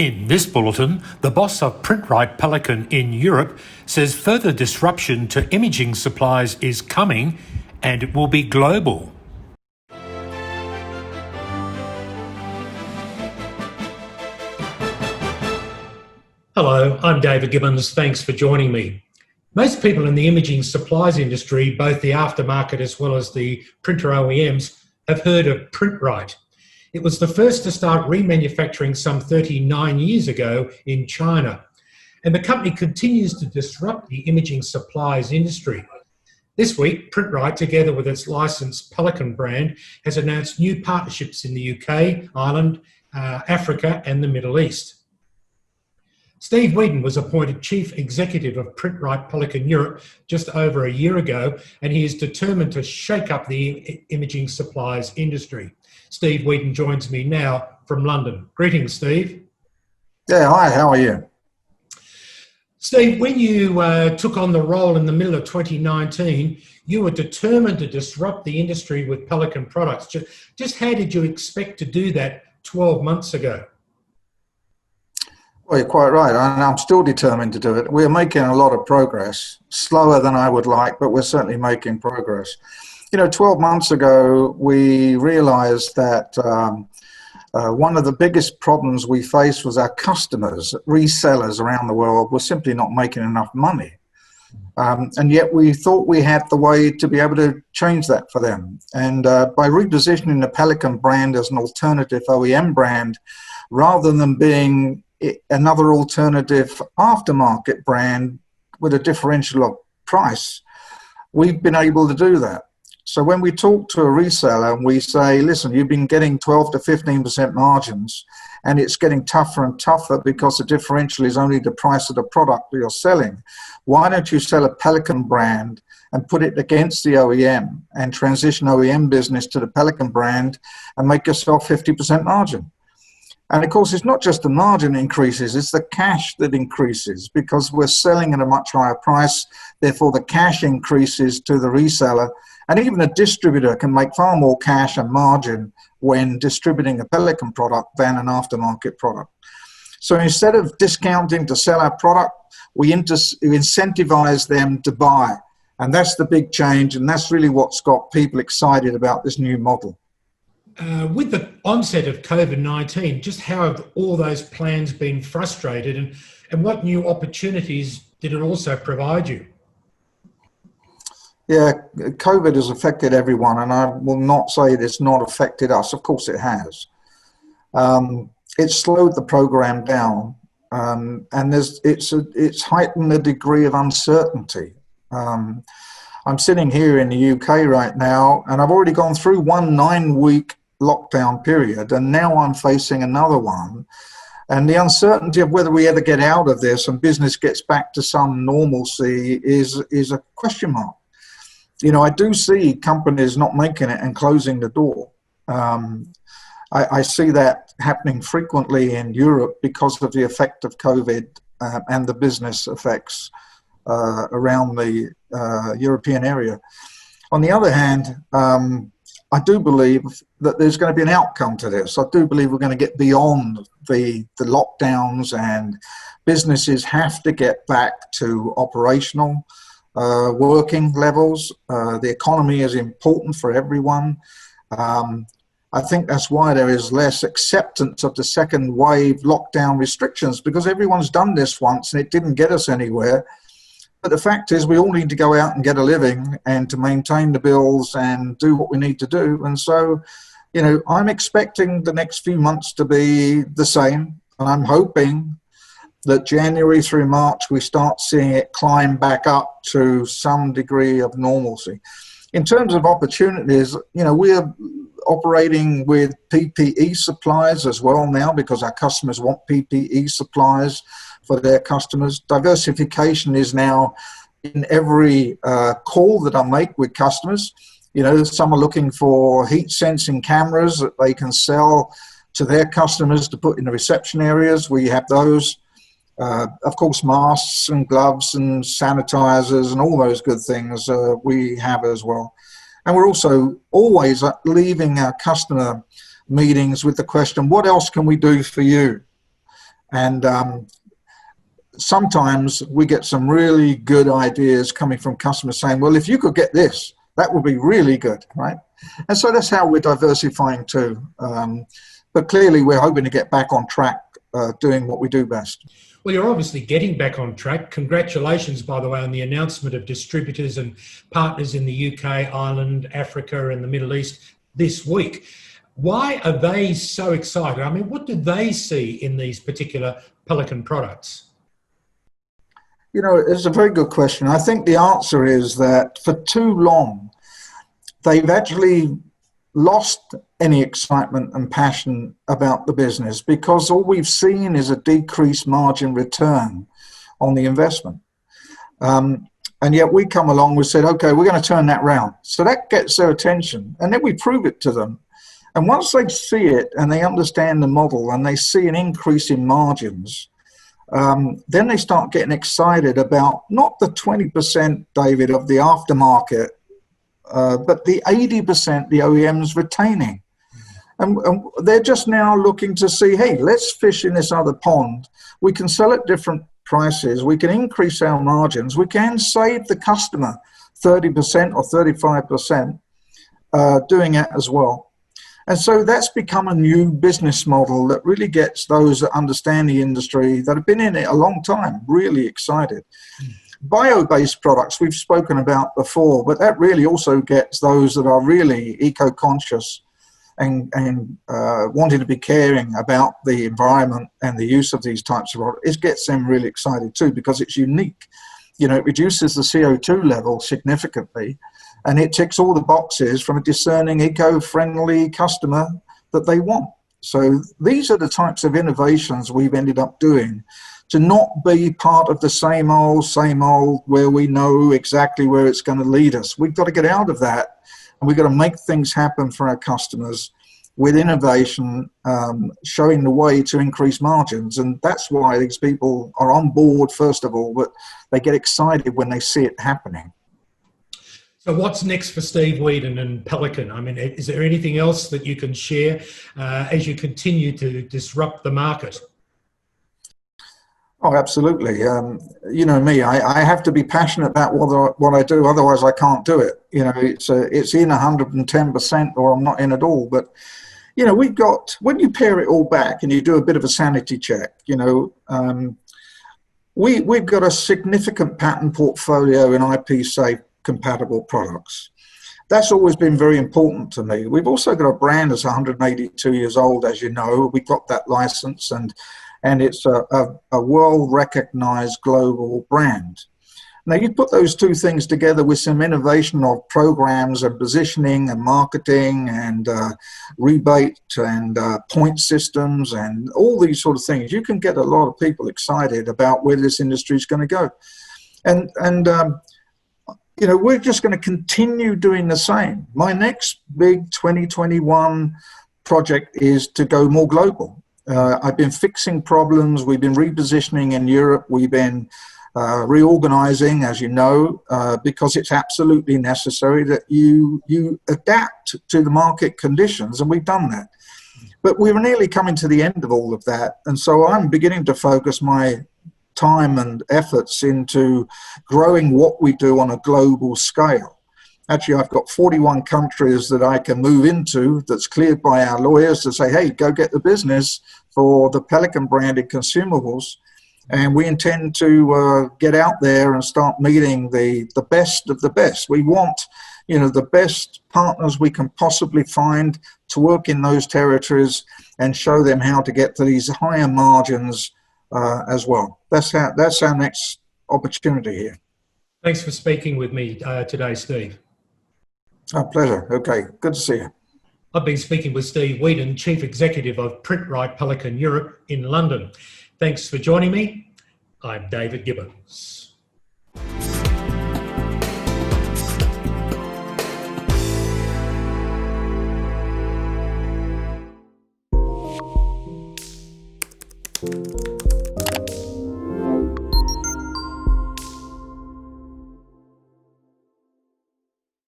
In this bulletin, the boss of Print-Rite Pelikan in Europe says further disruption to imaging supplies is coming and it will be global. Hello, I'm David Gibbons. Thanks for joining me. Most people in the imaging supplies industry, both the aftermarket as well as the printer OEMs, have heard of Print-Rite. It was the first to start remanufacturing some 39 years ago in China, and the company continues to disrupt the imaging supplies industry. This week, Print-Rite, together with its licensed Pelikan brand, has announced new partnerships in the UK, Ireland, Africa and the Middle East. Steve Weedon was appointed Chief Executive of Print-Rite Pelikan Europe just over a year ago, and he is determined to shake up the imaging supplies industry. Steve Weedon joins me now from London. Greetings, Steve. Yeah, hi, how are you? Steve, when you took on the role in the middle of 2019, you were determined to disrupt the industry with Pelikan products. Just how did you expect to do that 12 months ago? Well, you're quite right, and I'm still determined to do it. We're making a lot of progress, slower than I would like, but we're certainly making progress. You know, 12 months ago, we realized that one of the biggest problems we faced was our customers, resellers around the world, were simply not making enough money. And yet we thought we had the way to be able to change that for them. And by repositioning the Pelikan brand as an alternative OEM brand, rather than being another alternative aftermarket brand with a differential of price, we've been able to do that. So when we talk to a reseller and we say, listen, you've been getting 12 to 15% margins and it's getting tougher and tougher because the differential is only the price of the product that you're selling, why don't you sell a Pelikan brand and put it against the OEM and transition OEM business to the Pelikan brand and make yourself 50% margin? And of course, it's not just the margin increases, it's the cash that increases because we're selling at a much higher price. Therefore, the cash increases to the reseller. And even a distributor can make far more cash and margin when distributing a Pelikan product than an aftermarket product. So instead of discounting to sell our product, we incentivize them to buy. And that's the big change. And that's really what's got people excited about this new model. With the onset of COVID-19, just how have all those plans been frustrated and what new opportunities did it also provide you? Yeah, COVID has affected everyone, and I will not say it's not affected us. Of course it has. It's slowed the program down, and it's heightened the degree of uncertainty. I'm sitting here in the UK right now, and I've already gone through one 9-week lockdown period, and now I'm facing another one. And the uncertainty of whether we ever get out of this and business gets back to some normalcy is a question mark. You know, I do see companies not making it and closing the door. I see that happening frequently in Europe because of the effect of COVID and the business effects around the European area. On the other hand, I do believe that there's going to be an outcome to this. I do believe we're going to get beyond the lockdowns and businesses have to get back to operational working levels. The economy is important for everyone. I think that's why there is less acceptance of the second wave lockdown restrictions, because everyone's done this once and it didn't get us anywhere. But the fact is we all need to go out and get a living and to maintain the bills and do what we need to do. And so, you know, I'm expecting the next few months to be the same. And I'm hoping that January through March, we start seeing it climb back up to some degree of normalcy. In terms of opportunities, you know, we're operating with PPE supplies as well now because our customers want PPE supplies for their customers. Diversification is now in every call that I make with customers. You know, some are looking for heat sensing cameras that they can sell to their customers to put in the reception areas. We have those. Of course, masks and gloves and sanitizers and all those good things we have as well. And we're also always leaving our customer meetings with the question, what else can we do for you? And sometimes we get some really good ideas coming from customers saying, well, if you could get this, that would be really good, right? And so that's how we're diversifying too. But clearly we're hoping to get back on track doing what we do best. Well, you're obviously getting back on track. Congratulations, by the way, on the announcement of distributors and partners in the UK, Ireland, Africa, and the Middle East this week. Why are they so excited? I mean, what do they see in these particular Pelikan products? You know, it's a very good question. I think the answer is that for too long, they've actually lost any excitement and passion about the business because all we've seen is a decreased margin return on the investment. And yet we come along, we said, okay, we're going to turn that round. So that gets their attention. And then we prove it to them. And once they see it and they understand the model and they see an increase in margins, then they start getting excited about not the 20%, David, of the aftermarket, but the 80% the OEM's retaining. And they're just now looking to see, hey, let's fish in this other pond. We can sell at different prices. We can increase our margins. We can save the customer 30% or 35% doing it as well. And so that's become a new business model that really gets those that understand the industry, that have been in it a long time, really excited. Bio-based products we've spoken about before, but that really also gets those that are really eco-conscious and wanting to be caring about the environment and the use of these types of products. It gets them really excited too because it's unique. You know, it reduces the CO2 level significantly, and it ticks all the boxes from a discerning, eco-friendly customer that they want. So these are the types of innovations we've ended up doing to not be part of the same old, where we know exactly where it's going to lead us. We've got to get out of that, and we've got to make things happen for our customers with innovation, showing the way to increase margins. And that's why these people are on board, first of all, but they get excited when they see it happening. So what's next for Steve Weedon and Pelikan? I mean, is there anything else that you can share as you continue to disrupt the market? Oh, absolutely. You know me, I have to be passionate about what I do, otherwise I can't do it. You know, it's in 110% or I'm not in at all. But, you know, we've got, when you pare it all back and you do a bit of a sanity check, you know, we've got a significant patent portfolio in IP-safe compatible products. That's always been very important to me. We've also got a brand that's 182 years old, as you know. We got that license, and it's a well-recognized global brand. Now, you put those two things together with some innovation of programs and positioning and marketing and rebate and point systems and all these sort of things, you can get a lot of people excited about where this industry is going to go. And you know, we're just going to continue doing the same. My next big 2021 project is to go more global. I've been fixing problems. We've been repositioning in Europe. We've been reorganizing, as you know, because it's absolutely necessary that you adapt to the market conditions, and we've done that. But we're nearly coming to the end of all of that, and so I'm beginning to focus my time and efforts into growing what we do on a global scale. Actually, I've got 41 countries that I can move into that's cleared by our lawyers to say, hey, go get the business for the Pelikan branded consumables. And we intend to get out there and start meeting the best of the best. We want, you know, the best partners we can possibly find to work in those territories and show them how to get to these higher margins as well. That's our next opportunity here. Thanks for speaking with me today, Steve. A pleasure. Okay, good to see you. I've been speaking with Steve Weedon, Chief Executive of Print-Rite Pelikan Europe in London. Thanks for joining me. I'm David Gibbons.